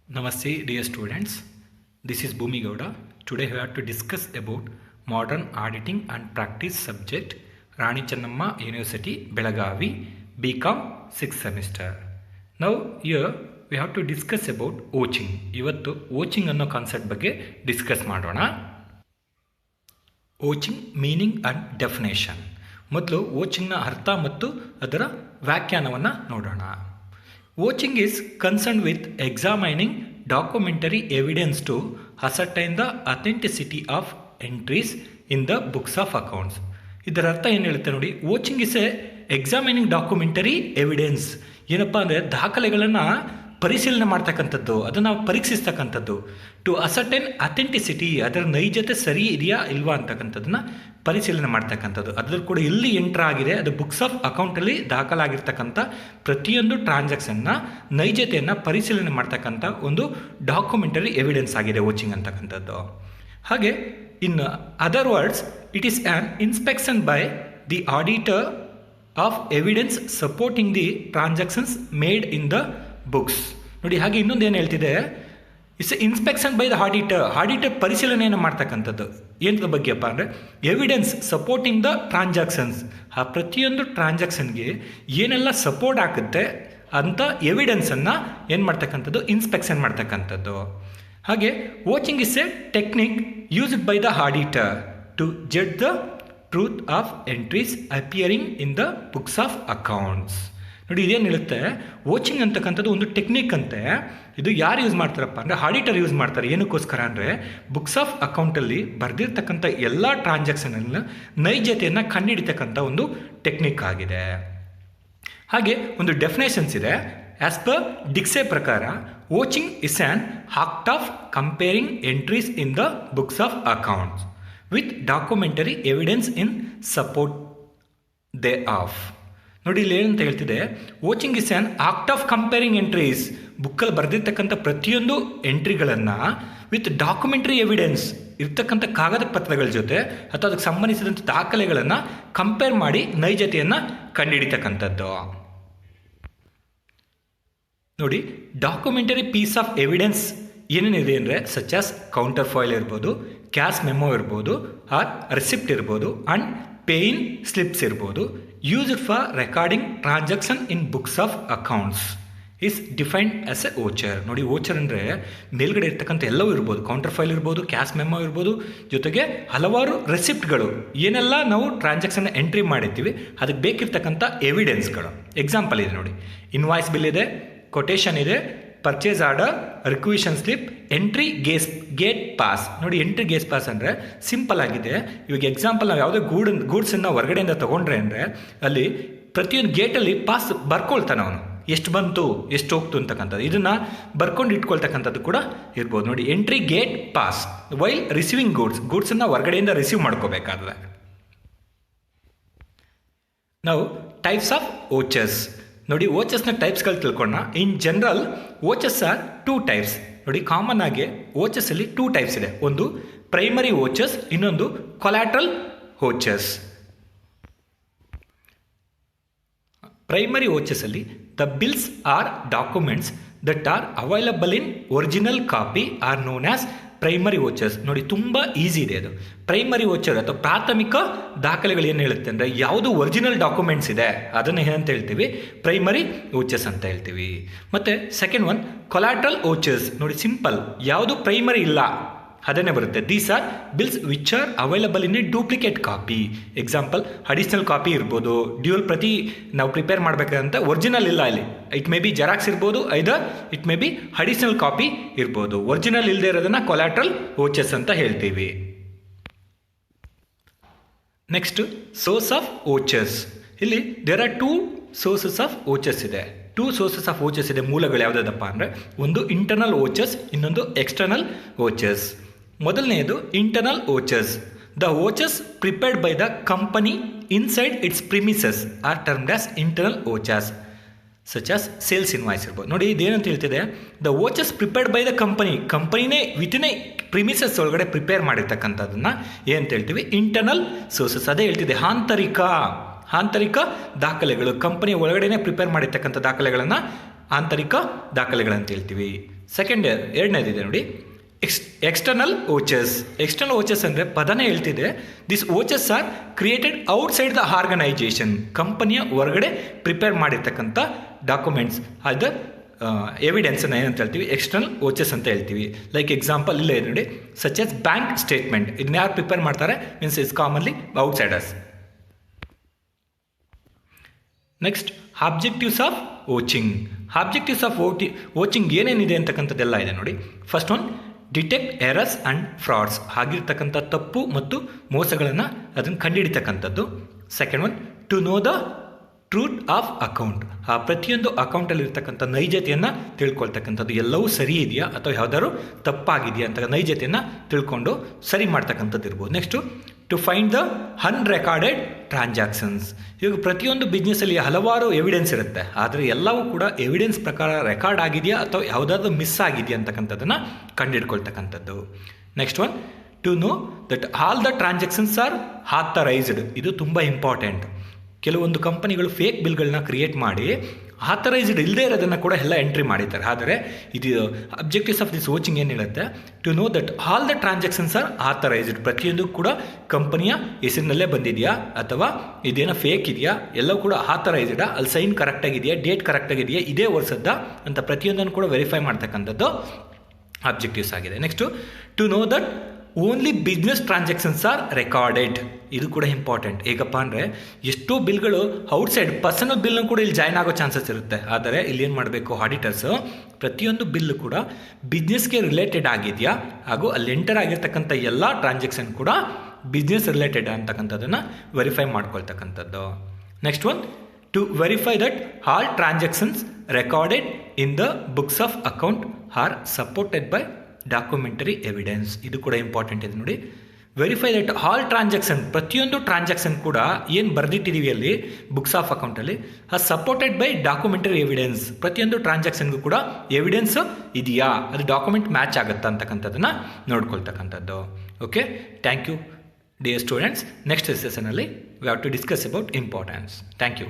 Namaste, dear students. This is Bhumi Gowda. Today we have to discuss about modern auditing and practice subject, Rani Channamma University, Belagavi, BCom 6th semester. Now here we have to discuss about watching. ಇವತ್ತು watching ಅನ್ನೋ concept ಬಗ್ಗೆ discuss ಮಾಡೋಣ. Watching meaning and definition. ಮೊದಲು ವಾಚಿಂಗ್ನ ಅರ್ಥ ಮತ್ತು ಅದರ ವ್ಯಾಖ್ಯಾನವನ್ನು ನೋಡೋಣ. Watching is concerned with examining documentary evidence to ascertain the authenticity of entries in the books of accounts. ಇದರ ಅರ್ಥ ಏನು ಹೇಳುತ್ತೆ ನೋಡಿ. Watching is examining documentary evidence. ಏನಪ್ಪ ಅಂದರೆ ದಾಖಲೆಗಳನ್ನು ಪರಿಶೀಲನೆ ಮಾಡ್ತಕ್ಕಂಥದ್ದು, ಅದನ್ನು ಪರೀಕ್ಷಿಸ್ತಕ್ಕಂಥದ್ದು. ಟು ಅಸರ್ಟೈನ್ ಅಥೆಂಟಿಸಿಟಿ, ಅದರ ನೈಜತೆ ಸರಿ ಇದೆಯಾ ಇಲ್ವಾ ಅಂತಕ್ಕಂಥದ್ದನ್ನ ಪರಿಶೀಲನೆ ಮಾಡ್ತಕ್ಕಂಥದ್ದು. ಅದ್ರಲ್ಲಿ ಕೂಡ ಎಲ್ಲಿ ಎಂಟ್ರ್ ಆಗಿದೆ ಅದು ಬುಕ್ಸ್ ಆಫ್ ಅಕೌಂಟಲ್ಲಿ ದಾಖಲಾಗಿರ್ತಕ್ಕಂಥ ಪ್ರತಿಯೊಂದು ಟ್ರಾನ್ಸಾಕ್ಷನ್ನ ನೈಜತೆಯನ್ನು ಪರಿಶೀಲನೆ ಮಾಡ್ತಕ್ಕಂಥ ಒಂದು ಡಾಕ್ಯುಮೆಂಟರಿ ಎವಿಡೆನ್ಸ್ ಆಗಿದೆ ವಾಚಿಂಗ್ ಅಂತಕ್ಕಂಥದ್ದು. ಹಾಗೆ in other words it is an inspection by the auditor of evidence supporting the transactions made in the books. ನೋಡಿ, ಹಾಗೆ ಇನ್ನೊಂದು ಏನು ಹೇಳ್ತಿದೆ, it's inspection by the auditor ಪರಿಶೀಲನೆಯನ್ನು ಮಾಡ್ತಕ್ಕಂಥದ್ದು. ಏನದ ಬಗ್ಗೆಯಪ್ಪ ಅಂದರೆ ಎವಿಡೆನ್ಸ್ ಸಪೋರ್ಟಿಂಗ್ ದ ಟ್ರಾನ್ಸಾಕ್ಷನ್ಸ್. ಆ ಪ್ರತಿಯೊಂದು ಟ್ರಾನ್ಸಾಕ್ಷನ್ಗೆ ಏನೆಲ್ಲ ಸಪೋರ್ಟ್ ಆಗುತ್ತೆ ಅಂತ ಎವಿಡೆನ್ಸನ್ನು ಏನು ಮಾಡ್ತಕ್ಕಂಥದ್ದು, ಇನ್ಸ್ಪೆಕ್ಷನ್ ಮಾಡ್ತಕ್ಕಂಥದ್ದು. ಹಾಗೆ vouching is a technique used by the auditor to judge the truth of entries appearing in the books of accounts. ನೋಡಿ, ಇದೇನು ಹೇಳುತ್ತೆ, ವಾಚಿಂಗ್ ಅಂತಕ್ಕಂಥದ್ದು ಒಂದು ಟೆಕ್ನಿಕ್ ಅಂತೆ. ಇದು ಯಾರು ಯೂಸ್ ಮಾಡ್ತಾರಪ್ಪ ಅಂದರೆ ಆಡಿಟರ್ ಯೂಸ್ ಮಾಡ್ತಾರೆ. ಏನಕ್ಕೋಸ್ಕರ ಅಂದರೆ ಬುಕ್ಸ್ ಆಫ್ ಅಕೌಂಟಲ್ಲಿ ಬರೆದಿರ್ತಕ್ಕಂಥ ಎಲ್ಲ ಟ್ರಾನ್ಸಾಕ್ಷನಲ್ಲಿ ನೈಜತೆಯನ್ನು ಕಂಡುಹಿಡಿತಕ್ಕಂಥ ಒಂದು ಟೆಕ್ನಿಕ್ ಆಗಿದೆ. ಹಾಗೆ ಒಂದು ಡೆಫಿನೇಷನ್ಸ್ ಇದೆ. ಆ್ಯಸ್ ಪರ್ ಡಿಕ್ಸೆ ಪ್ರಕಾರ vouching is an act of comparing entries in the books of accounts with documentary evidence in support thereof. ನೋಡಿ, ಇಲ್ಲಿ ಏನಂತ ಹೇಳ್ತಿದೆ, vouching is an act of comparing entries. ಬುಕ್ಕಲ್ಲಿ ಬರೆದಿರ್ತಕ್ಕಂಥ ಪ್ರತಿಯೊಂದು ಎಂಟ್ರಿಗಳನ್ನು ವಿತ್ ಡಾಕ್ಯುಮೆಂಟರಿ ಎವಿಡೆನ್ಸ್ ಇರ್ತಕ್ಕಂಥ ಕಾಗದ ಪತ್ರಗಳ ಜೊತೆ ಅಥವಾ ಅದಕ್ಕೆ ಸಂಬಂಧಿಸಿದಂಥ ದಾಖಲೆಗಳನ್ನು ಕಂಪೇರ್ ಮಾಡಿ ನೈಜತೆಯನ್ನು ಕಂಡುಹಿಡಿತಕ್ಕಂಥದ್ದು. ನೋಡಿ, ಡಾಕ್ಯುಮೆಂಟರಿ ಪೀಸ್ ಆಫ್ ಎವಿಡೆನ್ಸ್ ಏನೇನಿದೆ ಅಂದರೆ ಸಚ್ ಆಸ್ ಕೌಂಟರ್ ಫಾಯಿಲ್ ಇರ್ಬೋದು, ಕ್ಯಾಶ್ ಮೆಮೊ ಇರ್ಬೋದು, ಆರ್ ರೆಸಿಪ್ಟ್ ಇರ್ಬೋದು, ಆ್ಯಂಡ್ ಪೇಯಿನ್ ಸ್ಲಿಪ್ಸ್ ಇರ್ಬೋದು. Used for recording transaction in books of accounts is defined as A voucher. ನೋಡಿ, ವೋಚರ್ ಅಂದರೆ ಮೇಲ್ಗಡೆ ಇರ್ತಕ್ಕಂಥ ಎಲ್ಲವೂ ಇರ್ಬೋದು, ಕೌಂಟರ್ ಫೈಲ್ ಇರ್ಬೋದು, ಕ್ಯಾಶ್ ಮೆಮೊ ಇರ್ಬೋದು, ಜೊತೆಗೆ ಹಲವಾರು ರೆಸಿಪ್ಟ್ಗಳು, ಏನೆಲ್ಲ ನಾವು ಟ್ರಾನ್ಸಾಕ್ಷನ್ ಎಂಟ್ರಿ ಮಾಡಿರ್ತೀವಿ ಅದಕ್ಕೆ ಬೇಕಿರ್ತಕ್ಕಂಥ ಎವಿಡೆನ್ಸ್ಗಳು. ಎಕ್ಸಾಂಪಲ್ ಇದೆ ನೋಡಿ, ಇನ್ವಾಯ್ಸ್ ಬಿಲ್ ಇದೆ, ಕೊಟೇಶನ್ ಇದೆ, purchase order, requisition slip, entry gate pass. ನೋಡಿ, ಎಂಟ್ರಿ ಗೇಟ್ ಪಾಸ್ ಅಂದರೆ ಸಿಂಪಲ್ ಆಗಿದೆ. ಇವಾಗ ಎಕ್ಸಾಂಪಲ್ ನಾವು ಯಾವುದೇ ಗೂಡ್ಸನ್ನು ಹೊರಗಡೆಯಿಂದ ತೊಗೊಂಡ್ರೆ ಅಂದರೆ ಅಲ್ಲಿ ಪ್ರತಿಯೊಂದು ಗೇಟಲ್ಲಿ ಪಾಸ್ ಬರ್ಕೊಳ್ತಾನೆ ಅವನು, ಎಷ್ಟು ಬಂತು ಎಷ್ಟು ಹೋಗ್ತು ಅಂತಕ್ಕಂಥದ್ದು. ಇದನ್ನು ಬರ್ಕೊಂಡು ಇಟ್ಕೊಳ್ತಕ್ಕಂಥದ್ದು ಕೂಡ ಇರ್ಬೋದು. ನೋಡಿ, entry gate pass while receiving ಗೂಡ್ಸನ್ನು ಹೊರಗಡೆಯಿಂದ ರಿಸೀವ್ ಮಾಡ್ಕೋಬೇಕಾದ್ರೆ. ನಾವು ಟೈಪ್ಸ್ ಆಫ್ ವೋಚರ್ಸ್. ನೋಡಿ, ವೋಚರ್ಸ್ನ ಟೈಪ್ಸ್ಗಳು ತಿಳ್ಕೊಳ್ಳೋಣ. In general vouchers are 2 types. ನೋಡಿ, ಕಾಮನ್ ಆಗಿ ವೋಚರ್ಸಲ್ಲಿ 2 ಟೈಪ್ಸ್ ಇದೆ. ಒಂದು ಪ್ರೈಮರಿ ವೋಚರ್ಸ್, ಇನ್ನೊಂದು ಕೊಲ್ಯಾಟ್ರಲ್ ವೋಚರ್ಸ್. ಪ್ರೈಮರಿ ವೋಚರ್ಸಲ್ಲಿ the bills or documents that are available in original copy are known as primary vouchers. ನೋಡಿ, ತುಂಬ ಈಸಿ ಇದೆ ಅದು. ಪ್ರೈಮರಿ ವೋಚರ್ ಅಥವಾ ಪ್ರಾಥಮಿಕ ದಾಖಲೆಗಳು ಏನು ಹೇಳುತ್ತೆ ಅಂದರೆ ಯಾವುದು ಒರಿಜಿನಲ್ ಡಾಕ್ಯುಮೆಂಟ್ಸ್ ಇದೆ ಅದನ್ನು ಏನಂತ ಹೇಳ್ತೀವಿ, ಪ್ರೈಮರಿ ವೋಚರ್ಸ್ ಅಂತ ಹೇಳ್ತೀವಿ. ಮತ್ತು ಸೆಕೆಂಡ್ ಒನ್ ಕೊಲ್ಯಾಟ್ರಲ್ ವೋಚರ್ಸ್. ನೋಡಿ, ಸಿಂಪಲ್, ಯಾವುದು ಪ್ರೈಮರಿ ಇಲ್ಲ ಅದನ್ನೇ ಬರುತ್ತೆ. These are bills which are available in a duplicate copy. Example additional copy ಇರ್ಬೋದು, ಡ್ಯೂಯಲ್ ಪ್ರತಿ ನಾವು ಪ್ರಿಪೇರ್ ಮಾಡಬೇಕಂತ ಒರಿಜಿನಲ್ ಇಲ್ಲ ಅಲ್ಲಿ. ಇಟ್ ಮೇ ಬಿ ಜೆರಾಕ್ಸ್ ಇರ್ಬೋದು, either it may be additional copy ಇರ್ಬೋದು. ಒರಿಜಿನಲ್ ಇಲ್ಲದೆ ಇರೋದನ್ನು ಕೊಲ್ಯಾಟ್ರಲ್ ವೋಚರ್ಸ್ ಅಂತ ಹೇಳ್ತೀವಿ. Next, source of vouchers. ಇಲ್ಲಿ there are 2 sources of vouchers ಇದೆ. 2 ಸೋರ್ಸಸ್ ಆಫ್ ವೋಚರ್ಸ್ ಇದೆ. ಮೂಲಗಳು ಯಾವುದಪ್ಪ ಅಂದರೆ ಒಂದು ಇಂಟರ್ನಲ್ ವೋಚರ್ಸ್, ಇನ್ನೊಂದು ಎಕ್ಸ್ಟರ್ನಲ್ ವೋಚರ್ಸ್. ಮೊದಲನೆಯದು internal vouchers. The vouchers prepared by the company inside its premises are termed as internal vouchers such as sales invoice ಇರ್ಬೋದು. ನೋಡಿ, ಇದೇನಂತ ಹೇಳ್ತಿದೆ, the vouchers prepared by the ಕಂಪನಿನೇ ವಿತಿನ್ ಎ ಪ್ರಿಮಿಸಸ್ ಒಳಗಡೆ prepare ಮಾಡಿರ್ತಕ್ಕಂಥದ್ದನ್ನು ಏನಂತ ಹೇಳ್ತೀವಿ, ಇಂಟರ್ನಲ್ ಸೋರ್ಸಸ್. ಅದೇ ಹೇಳ್ತಿದೆ, ಆಂತರಿಕ ದಾಖಲೆಗಳು, ಕಂಪನಿ ಒಳಗಡೆನೆ ಪ್ರಿಪೇರ್ ಮಾಡಿರ್ತಕ್ಕಂಥ ದಾಖಲೆಗಳನ್ನು ಆಂತರಿಕ ದಾಖಲೆಗಳಂತ ಹೇಳ್ತೀವಿ. ಸೆಕೆಂಡ್ ಎರಡನೇದಿದೆ ನೋಡಿ, ಎಕ್ಸ್ಟರ್ನಲ್ ಓಚಸ್. ಎಕ್ಸ್ಟರ್ನಲ್ ಓಚಸ್ ಅಂದರೆ ಪದನೇ ಹೇಳ್ತಿದೆ, ದಿಸ್ ಓಚಸ್ are created outside the organisation. ಕಂಪನಿಯ ಹೊರಗಡೆ ಪ್ರಿಪೇರ್ ಮಾಡಿರ್ತಕ್ಕಂಥ ಡಾಕ್ಯುಮೆಂಟ್ಸ್, ಅದರ್ ಎವಿಡೆನ್ಸನ್ನು ಏನಂತ ಹೇಳ್ತೀವಿ, ಎಕ್ಸ್ಟರ್ನಲ್ ಓಚಸ್ ಅಂತ ಹೇಳ್ತೀವಿ. ಲೈಕ್ ಎಕ್ಸಾಂಪಲ್ ಇಲ್ಲೇ ನೋಡಿ, ಸಚ್ ಎಸ್ ಬ್ಯಾಂಕ್ ಸ್ಟೇಟ್ಮೆಂಟ್. ಇದನ್ನ ಯಾರು ಪ್ರಿಪೇರ್ ಮಾಡ್ತಾರೆ, means is commonly outsiders. Next objectives of vouching. Objectives of vouching ಏನೇನಿದೆ ಅಂತಕ್ಕಂಥದ್ದೆಲ್ಲ ಇದೆ ನೋಡಿ. First one, detect errors and frauds. ಆಗಿರ್ತಕ್ಕಂಥ ತಪ್ಪು ಮತ್ತು ಮೋಸಗಳನ್ನು ಅದನ್ನು ಕಂಡುಹಿಡಿತಕ್ಕಂಥದ್ದು. Second one, to know the truth of account. ಆ ಪ್ರತಿಯೊಂದು ಅಕೌಂಟಲ್ಲಿ ಇರ್ತಕ್ಕಂಥ ನೈಜತೆಯನ್ನು ತಿಳ್ಕೊಳ್ತಕ್ಕಂಥದ್ದು, ಎಲ್ಲವೂ ಸರಿ ಇದೆಯಾ ಅಥವಾ ಯಾವುದಾದ್ರು ತಪ್ಪಾಗಿದೆಯಾ ಅಂತ ನೈಜತೆಯನ್ನು ತಿಳ್ಕೊಂಡು ಸರಿ ಮಾಡ್ತಕ್ಕಂಥದ್ದು ಇರ್ಬೋದು. Next, to find the unrecorded transactions. ಇವಾಗ ಪ್ರತಿಯೊಂದು ಬಿಸ್ನೆಸ್ಸಲ್ಲಿ ಹಲವಾರು ಎವಿಡೆನ್ಸ್ ಇರುತ್ತೆ, ಆದರೆ ಎಲ್ಲವೂ ಕೂಡ ಎವಿಡೆನ್ಸ್ ಪ್ರಕಾರ ರೆಕಾರ್ಡ್ ಆಗಿದೆಯಾ ಅಥವಾ ಯಾವುದಾದ್ರೂ ಮಿಸ್ ಆಗಿದೆಯಾ ಅಂತಕ್ಕಂಥದ್ದನ್ನು ಕಂಡುಹಿಡ್ಕೊಳ್ತಕ್ಕಂಥದ್ದು. Next one, to know that all the transactions are authorised. ಇದು ತುಂಬ ಇಂಪಾರ್ಟೆಂಟ್. ಕೆಲವೊಂದು ಕಂಪನಿಗಳು ಫೇಕ್ ಬಿಲ್ಗಳನ್ನ ಕ್ರಿಯೇಟ್ ಮಾಡಿ ಆಥರೈಸ್ಡ್ ಇಲ್ಲದೆ ಇರೋದನ್ನು ಕೂಡ ಎಲ್ಲ ಎಂಟ್ರಿ ಮಾಡಿದ್ದಾರೆ. ಆದರೆ ಇದು ಅಬ್ಜೆಕ್ಟಿವ್ಸ್ ಆಫ್ ದಿಸ್ ವಾಚಿಂಗ್ ಏನು ಹೇಳುತ್ತೆ, to know that all the transactions are authorised. ಪ್ರತಿಯೊಂದು ಕೂಡ ಕಂಪನಿಯ ಹೆಸರಿನಲ್ಲೇ ಬಂದಿದೆಯಾ ಅಥವಾ ಇದೇನೋ ಫೇಕ್ ಇದೆಯಾ, ಎಲ್ಲವೂ ಕೂಡ ಆಥರೈಸ್ಡಾ, ಅಲ್ಲಿ ಸೈನ್ ಕರೆಕ್ಟಾಗಿದೆಯಾ, ಡೇಟ್ ಕರೆಕ್ಟಾಗಿದೆಯಾ, ಇದೇ ವರ್ಷದ ಅಂತ ಪ್ರತಿಯೊಂದನ್ನು ಕೂಡ ವೆರಿಫೈ ಮಾಡ್ತಕ್ಕಂಥದ್ದು ಅಬ್ಜೆಕ್ಟಿವ್ಸ್ ಆಗಿದೆ. Next, to know that only business transactions are recorded. ಇದು ಕೂಡ ಇಂಪಾರ್ಟೆಂಟ್. ಹೇಗಪ್ಪ ಅಂದರೆ ಎಷ್ಟೋ ಬಿಲ್ಗಳು ಔಟ್ಸೈಡ್ ಪರ್ಸನಲ್ ಬಿಲ್ನು ಕೂಡ ಇಲ್ಲಿ ಜಾಯ್ನ್ ಆಗೋ ಚಾನ್ಸಸ್ ಇರುತ್ತೆ. ಆದರೆ ಇಲ್ಲಿ ಏನು ಮಾಡಬೇಕು ಆಡಿಟರ್ಸು, ಪ್ರತಿಯೊಂದು ಬಿಲ್ಲು ಕೂಡ ಬಿಸ್ನೆಸ್ಗೆ ರಿಲೇಟೆಡ್ ಆಗಿದೆಯಾ ಹಾಗೂ ಅಲ್ಲಿ ಎಂಟರ್ ಆಗಿರ್ತಕ್ಕಂಥ ಎಲ್ಲ ಟ್ರಾನ್ಸಾಕ್ಷನ್ ಕೂಡ ಬಿಸ್ನೆಸ್ ರಿಲೇಟೆಡ್ ಅಂತಕ್ಕಂಥದ್ದನ್ನು ವೆರಿಫೈ ಮಾಡ್ಕೊಳ್ತಕ್ಕಂಥದ್ದು. Next one, to verify that all transactions recorded in the books of account are supported by documentary evidence. ಇದು ಕೂಡ ಇಂಪಾರ್ಟೆಂಟ್ ಇದೆ ನೋಡಿ. ವೆರಿಫೈ ದಟ್ ಆಲ್ ಟ್ರಾನ್ಸಾಕ್ಷನ್, ಪ್ರತಿಯೊಂದು ಟ್ರಾನ್ಸಾಕ್ಷನ್ ಕೂಡ ಏನು ಬರೆದಿಟ್ಟಿದ್ದೀವಿ ಅಲ್ಲಿ ಬುಕ್ಸ್ ಆಫ್ ಅಕೌಂಟಲ್ಲಿ, ಆ ಸಪೋರ್ಟೆಡ್ ಬೈ ಡಾಕ್ಯುಮೆಂಟರಿ ಎವಿಡೆನ್ಸ್. ಪ್ರತಿಯೊಂದು ಟ್ರಾನ್ಸಾಕ್ಷನ್ಗೂ ಕೂಡ ಎವಿಡೆನ್ಸ್ ಇದೆಯಾ, ಅದು ಡಾಕ್ಯುಮೆಂಟ್ ಮ್ಯಾಚ್ ಆಗುತ್ತಾ ಅಂತಕ್ಕಂಥದ್ದನ್ನು ನೋಡ್ಕೊಳ್ತಕ್ಕಂಥದ್ದು. Okay, thank you dear students. Next ಸೆಷನಲ್ಲಿ we have to discuss about importance. Thank you.